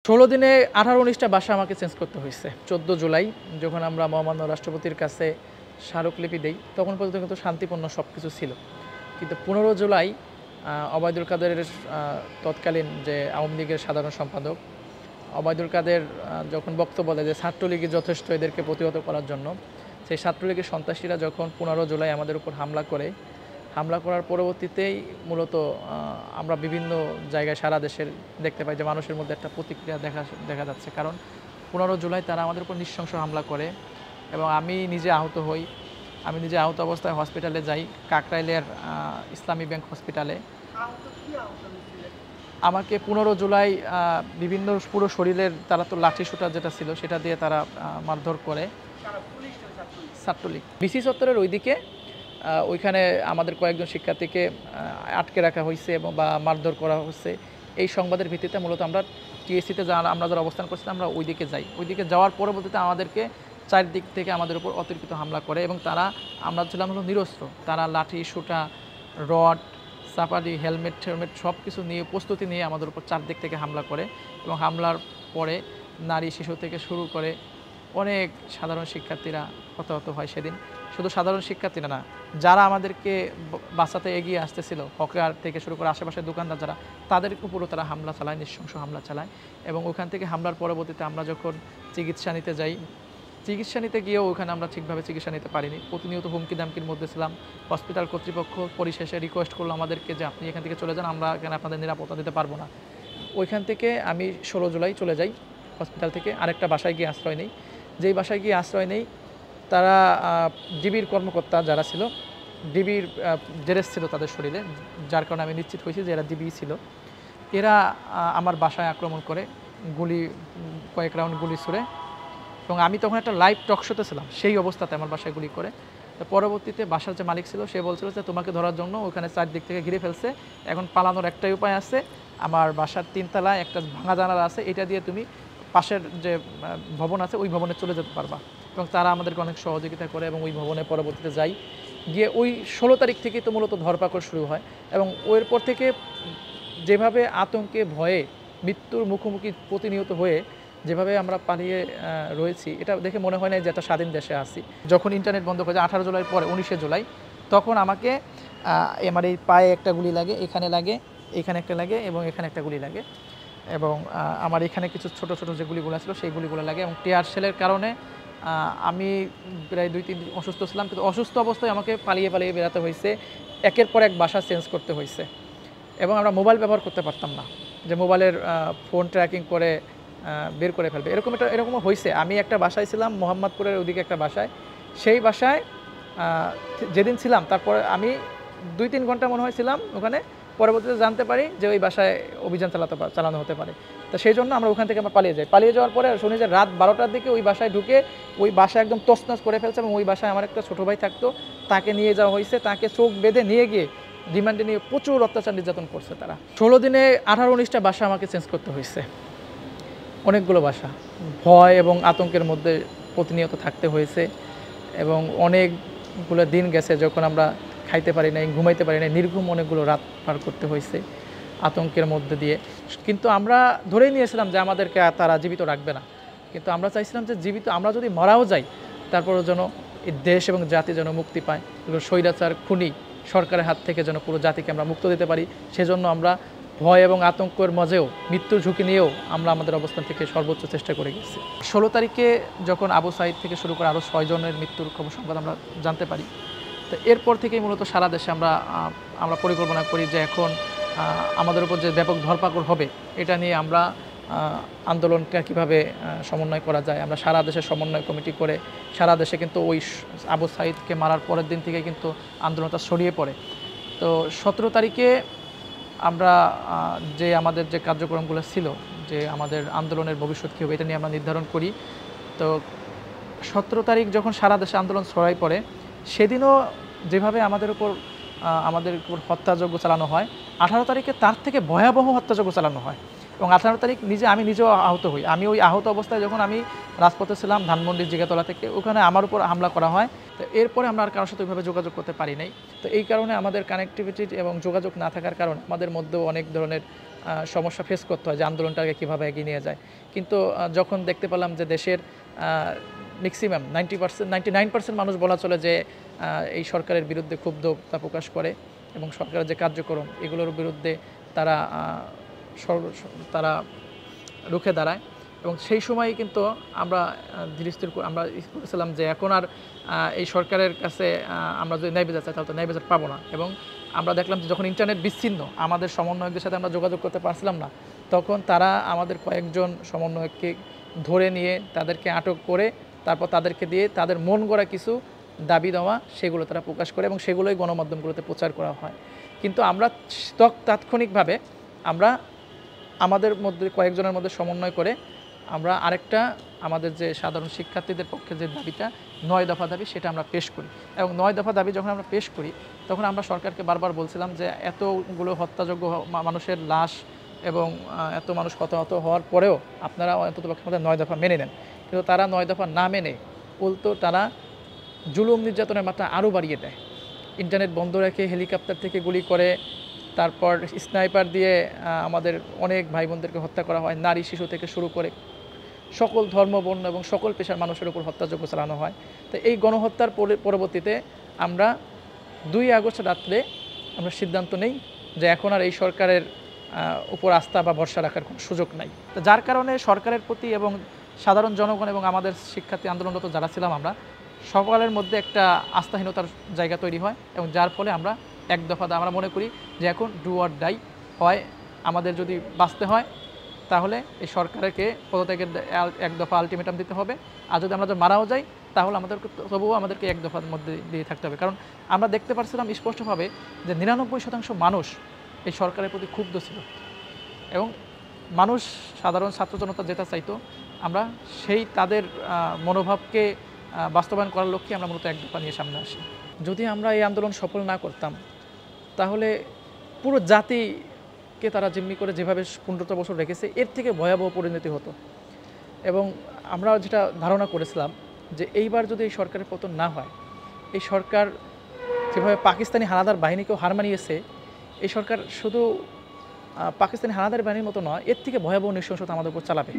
১৬ দিনে ১৮-১৯টা বাসা আমাকে চেঞ্জ করতে হয়েছে। ১৪ জুলাই যখন আমরা মহামান্য রাষ্ট্রপতির কাছে স্মারকলিপি দেই, তখন পর্যন্ত কিন্তু শান্তিপূর্ণ সবকিছু ছিল। কিন্তু ১৫ জুলাই ওবায়দুল কাদেরের তৎকালীন যে আওয়ামী লীগের সাধারণ সম্পাদক ওবায়দুল কাদের যখন বক্তব্য দেয় যে ছাত্রলীগই যথেষ্ট এদেরকে প্রতিহত করার জন্য, সেই ছাত্রলীগের সন্ত্রাসীরা যখন ১৫ জুলাই আমাদের উপর হামলা করার পরবর্তীতেই মূলত আমরা বিভিন্ন জায়গায় সারা দেশের দেখতে পাই যে মানুষের মধ্যে একটা প্রতিক্রিয়া দেখা যাচ্ছে। কারণ ১৫ জুলাই তারা আমাদের উপর নৃশংস হামলা করে এবং আমি নিজে আহত হই। আমি নিজে আহত অবস্থায় হসপিটালে যাই, কাকরাইলের ইসলামী ব্যাংক হসপিটালে। আমাকে ১৫ জুলাই বিভিন্ন পুরো শরীরের তারা তো লাঠি সোঁটা যেটা ছিল সেটা দিয়ে তারা মারধর করে। ছাত্রলীগ বিসি চত্বরের ওইদিকে ওইখানে আমাদের কয়েকজন শিক্ষার্থীকে আটকে রাখা হয়েছে এবং বা মারধর করা হচ্ছে। এই সংবাদের ভিত্তিতে মূলত আমরা টিএসসিতে আমরা যারা অবস্থান করছিলাম আমরা ওইদিকে যাই। ওইদিকে যাওয়ার পরবর্তীতে আমাদেরকে চারদিক থেকে আমাদের উপর অতিরিক্ত হামলা করে এবং আমরা ছিলাম হলো নিরস্ত্র। তারা লাঠি সোঁটা, রড, চাপাতি, হেলমেট সব কিছু নিয়ে প্রস্তুতি নিয়ে আমাদের উপর চারদিক থেকে হামলা করে এবং হামলার পরে নারী শিশু থেকে শুরু করে অনেক সাধারণ শিক্ষার্থীরা হতাহত হয় সেদিন। শুধু সাধারণ শিক্ষার্থীরা না, যারা আমাদেরকে বাঁচাতে এগিয়ে আসতেছিল, হকার থেকে শুরু করে আশেপাশের দোকানদার যারা, তাদের উপরও তারা হামলা চালায়, নৃশংস হামলা চালায়। এবং ওখান থেকে হামলার পরবর্তীতে আমরা যখন চিকিৎসা নিতে যাই, চিকিৎসা নিতে গিয়েও ওখানে আমরা ঠিকভাবে চিকিৎসা নিতে পারিনি। প্রতিনিয়ত হুমকি দামকির মধ্যে ছিলাম। হসপিটাল কর্তৃপক্ষ পরিশেষে রিকোয়েস্ট করলো আমাদেরকে যে আপনি এখান থেকে চলে যান, আমরা এখানে আপনাদের নিরাপত্তা দিতে পারবো না। ওইখান থেকে আমি ১৬ জুলাই চলে যাই হসপিটাল থেকে, আরেকটা বাসায় গিয়ে আশ্রয় নেই। যেই বাসায় গিয়ে আশ্রয় নেই, তারা ডিবির কর্মকর্তা যারা ছিল, ডিবির ড্রেস ছিল তাদের শরীরে, যার কারণে আমি নিশ্চিত হয়েছি যে এরা ডিবি ছিল। এরা আমার বাসায় আক্রমণ করে কয়েক রাউন্ড গুলি ছুড়ে এবং আমি তখন একটা লাইভ টক শোতে ছিলাম, সেই অবস্থাতে আমার বাসায় গুলি করে। তো পরবর্তীতে বাসার যে মালিক ছিল সে বলছিল যে তোমাকে ধরার জন্য ওখানে চারদিক থেকে ঘিরে ফেলছে, এখন পালানোর একটাই উপায় আছে, আমার বাসার ৩ তলায় একটা ভাঙা জানালা আছে, এটা দিয়ে তুমি পাশের যে ভবন আছে ওই ভবনে চলে যেতে পারবা। এবং তারা আমাদেরকে অনেক সহযোগিতা করে এবং ওই ভবনে পরবর্তীতে যাই, গিয়ে ওই ১৬ তারিখ থেকেই তো মূলত ধরপাকড় শুরু হয় এবং এরপর থেকে যেভাবে আতঙ্কে ভয়ে মৃত্যুর মুখোমুখি প্রতিনিয়ত হয়ে যেভাবে আমরা পালিয়ে রয়েছি, এটা দেখে মনে হয় না যে একটা স্বাধীন দেশে আছি। যখন ইন্টারনেট বন্ধ করে ১৮ জুলাই পরে ১৯শে জুলাই, তখন আমাকে আমার এই পায়ে একটা গুলি লাগে, এখানে লাগে, এখানে একটা লাগে এবং এখানে একটা গুলি লাগে এবং আমার এখানে কিছু ছোট ছোট যে গুলিগুলো ছিল সেই গুলিগুলো লাগে এবং টিয়ার শেলের কারণে আমি প্রায় ২-৩ দিন অসুস্থ ছিলাম। কিন্তু অসুস্থ অবস্থায় আমাকে পালিয়ে বেরাতে হয়েছে, একের পর এক বাসা চেঞ্জ করতে হয়েছে এবং আমরা মোবাইল ব্যবহার করতে পারতাম না, যে মোবাইলের ফোন ট্র্যাকিং করে বের করে ফেলবে, এরকমও হয়েছে। আমি একটা বাসায় ছিলাম মোহাম্মদপুরের ওদিকে একটা বাসায়, সেই বাসায় যেদিন ছিলাম তারপরে আমি ২-৩ ঘন্টা মনে হয় ছিলাম ওখানে। পরবর্তীতে জানতে পারি যে ওই বাসায় অভিযান চালানো হতে পারে। তো সেই জন্য আমরা ওখান থেকে আমরা পালিয়ে যাই। পালিয়ে যাওয়ার পরে শুনি যে রাত ১২টার দিকে ওই বাসায় ঢুকে ওই বাসা একদম তছনছ করে ফেলছে এবং ওই বাসায় আমার একটা ছোটো ভাই থাকতো, তাকে নিয়ে যাওয়া হয়েছে, তাকে চোখ বেঁধে নিয়ে গিয়ে রিমান্ডে নিয়ে প্রচুর অত্যাচার নির্যাতন করছে তারা। ১৬ দিনে ১৮-১৯টা বাসা আমাকে চেঞ্জ করতে হয়েছে, অনেকগুলো বাসা। ভয় এবং আতঙ্কের মধ্যে প্রতিনিয়ত থাকতে হয়েছে এবং অনেকগুলো দিন গেছে যখন আমরা খাইতে পারি নাই, ঘুমাইতে পারি নাই, নির্ঘুম অনেকগুলো রাত পার করতে হয়েছে আতঙ্কের মধ্যে দিয়ে। কিন্তু আমরা ধরেই নিয়েছিলাম যে আমাদেরকে তারা জীবিত রাখবে না, কিন্তু আমরা চাইছিলাম যে জীবিত আমরা যদি মারাও যাই তারপরেও যেন এই দেশ এবং জাতি যেন মুক্তি পায়, এগুলো স্বৈরাচার খুনি সরকারের হাত থেকে যেন পুরো জাতিকে আমরা মুক্ত দিতে পারি। সেজন্য আমরা ভয় এবং আতঙ্কের মাঝেও মৃত্যুর ঝুঁকি নিয়েও আমরা আমাদের অবস্থান থেকে সর্বোচ্চ চেষ্টা করে গেছি। ১৬ তারিখে যখন আবু সাঈদ থেকে শুরু করে আরও ৬ জনের মৃত্যুর খবর সংবাদ আমরা জানতে পারি, তো এরপর থেকেই মূলত সারা দেশে আমরা পরিকল্পনা করি যে এখন আমাদের উপর যে ব্যাপক ধরপাকড় হবে এটা নিয়ে আমরা আন্দোলনটা কীভাবে সমন্বয় করা যায়। আমরা সারা দেশে সমন্বয় কমিটি করে সারা দেশে কিন্তু ওই আবু সাঈদকে মারার পরের দিন থেকে কিন্তু আন্দোলনটা ছড়িয়ে পড়ে। তো ১৭ তারিখে আমরা আমাদের যে কার্যক্রমগুলো ছিল, যে আমাদের আন্দোলনের ভবিষ্যৎ কী হবে এটা নিয়ে আমরা নির্ধারণ করি। তো ১৭ তারিখ যখন সারা দেশে আন্দোলন ছড়াই পড়ে, সেদিনও যেভাবে আমাদের উপর হত্যাযজ্ঞ চালানো হয়, ১৮ তারিখে তার থেকে ভয়াবহ হত্যাযজ্ঞ চালানো হয় এবং ১৮ তারিখ আমি নিজেও আহত হই। আমি ওই আহত অবস্থায় যখন আমি রাজপথে ছিলাম ধানমন্ডির জিগাতলা থেকে, ওখানে আমার উপর হামলা করা হয়। তো এরপরে আমরা আর কারোর সাথে ওইভাবে যোগাযোগ করতে পারি নাই। তো এই কারণে আমাদের কানেক্টিভিটি এবং যোগাযোগ না থাকার কারণে আমাদের মধ্যেও অনেক ধরনের সমস্যা ফেস করতে হয় যে আন্দোলনটাকে কীভাবে এগিয়ে নিয়ে যায়। কিন্তু যখন দেখতে পেলাম যে দেশের ম্যাক্সিমাম 99% মানুষ বলা চলে যে এই সরকারের বিরুদ্ধে ক্ষুব্ধতা প্রকাশ করে এবং সরকারের যে কার্যক্রম এগুলোর বিরুদ্ধে তারা তারা রুখে দাঁড়ায় এবং সেই সময়ই কিন্তু আমরা ধীরস্থির আমরা করেছিলাম যে এখন আর এই সরকারের কাছে আমরা যদি ন্যায় বিচার চাই তাহলে তো ন্যায় বিচার পাবো না। এবং আমরা দেখলাম যে যখন ইন্টারনেট বিচ্ছিন্ন আমাদের সমন্বয়কদের সাথে আমরা যোগাযোগ করতে পারছিলাম না, তখন তারা আমাদের কয়েকজন সমন্বয়ককে ধরে নিয়ে তাদেরকে আটক করে তারপর তাদেরকে দিয়ে তাদের মন গড়া কিছু দাবি দেওয়া সেগুলো তারা প্রকাশ করে এবং সেগুলোই গণমাধ্যমগুলোতে প্রচার করা হয়। কিন্তু আমরা তাৎক্ষণিকভাবে আমরা আমাদের মধ্যে কয়েকজনের মধ্যে সমন্বয় করে আমরা আরেকটা আমাদের যে সাধারণ শিক্ষার্থীদের পক্ষে যে দাবিটা 9 দফা দাবি সেটা আমরা পেশ করি এবং 9 দফা দাবি যখন আমরা পেশ করি তখন আমরা সরকারকে বারবার বলছিলাম যে এতগুলো হত্যাযোগ্য মানুষের লাশ এবং এত মানুষ হতাহত হওয়ার পরেও আপনারা অন্ততপক্ষে আমাদের 9 দফা মেনে নেন। কিন্তু তারা 9 দফা না মেনে উল্টো তারা জুলুম নির্যাতনের মাত্রা আরও বাড়িয়ে দেয়। ইন্টারনেট বন্ধ রেখে হেলিকপ্টার থেকে গুলি করে, তারপর স্নাইপার দিয়ে আমাদের অনেক ভাই বোনদেরকে হত্যা করা হয়। নারী শিশু থেকে শুরু করে সকল ধর্ম বর্ণ এবং সকল পেশার মানুষের উপর হত্যাযজ্ঞ চালানো হয়। তো এই গণহত্যার পরবর্তীতে আমরা 2 আগস্ট রাত্রে আমরা সিদ্ধান্ত নেই যে এখন আর এই সরকারের উপর আস্থা বা ভরসা রাখার কোনো সুযোগ নাই। তো যার কারণে সরকারের প্রতি এবং সাধারণ জনগণ এবং আমাদের শিক্ষার্থী আন্দোলনরত যারা ছিলাম আমরা সকলের মধ্যে একটা আস্থাহীনতার জায়গা তৈরি হয় এবং যার ফলে আমরা এক দফা আমরা মনে করি যে এখন ডু অর ডাই হয়, আমাদের যদি বাঁচতে হয় তাহলে এই সরকারকে পদত্যাগের এক দফা আলটিমেটাম দিতে হবে, আর যদি আমরা মারাও যাই তাহলে তবুও আমাদেরকে এক দফার মধ্যে দিয়ে থাকতে হবে। কারণ আমরা দেখতে পারছিলাম স্পষ্টভাবে যে 99% মানুষ এই সরকারের প্রতি ক্ষুব্ধ ছিল এবং মানুষ সাধারণ ছাত্র জনতা যেটা চাইতো আমরা সেই তাদের মনোভাবকে বাস্তবায়ন করার লক্ষ্যে আমরা মূলত এক দফা নিয়ে সামনে আসি। যদি আমরা এই আন্দোলন সফল না করতাম তাহলে পুরো জাতিকে তারা জিম্মি করে যেভাবে 15টা বছর রেখেছে এর থেকে ভয়াবহ পরিণতি হতো। এবং আমরা যেটা ধারণা করেছিলাম যে এইবার যদি এই সরকারের পতন না হয়, এই সরকার যেভাবে পাকিস্তানি হানাদার বাহিনীকেও হার মানিয়েছে, এই সরকার শুধু পাকিস্তানি হানাদার বাহিনীর মতো নয়, এর থেকে ভয়াবহ নৃশংসতা আমাদের উপর চালাবে।